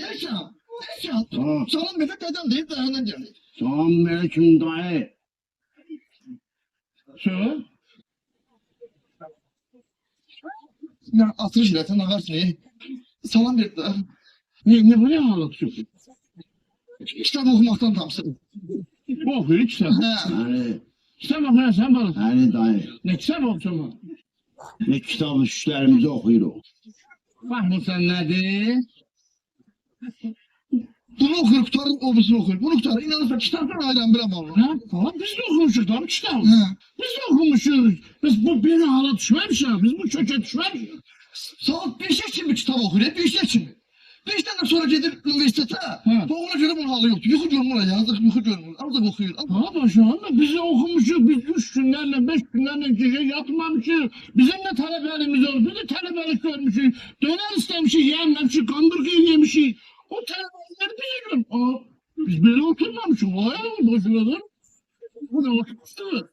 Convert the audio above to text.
Yaşam. Yaşam. Ha. Salam bir de dedem deyip dayandan geldi. Selamünaleyküm dayı. Şu. Ne atırış ile sen ağarsın iyi. Salam bir de. Ne bu ne halat şu? Kitap okumaktan tamsın. Bu okuyor kitap. He. Yani, Kitap okuyan sen bana. yani dayı. Ne kitap okuyorsun? Ne kitabı düşlerimizi okuyoruz. Bak bu sen nedir? Bunu okur, tutarım, obisini okur. Bunu tutarım, inanırsa kitaptan ayıran bilemem onu. Ha? Tamam biz de okumuşuz tabii kitap. He. Biz de okumuşuz. Biz bu beni hala düşmemiş ya. Biz bu köke düşmemiş. Saat 5'e için bir kitap okur, hep 5'e için mi? 5'ten sonra gelir üniversitete. Doğuna göre bunun halı yoktu. Yuxu görmür, yazdık yuxu görmür. Azıcık okuyur. Ha başa anda bizi okumuşuz. Biz 3 günlerle 5 günlerle gece yatmamışız. Bizim de talebelerimiz oldu. Biz de talebelik görmüşüz. Döner istemişiz, yememişiz. Kandırgı yemişiz. O talebeler bizi gör. Aa, biz böyle oturmamışız. Vay boşuna da. Bu ne oturmuştu?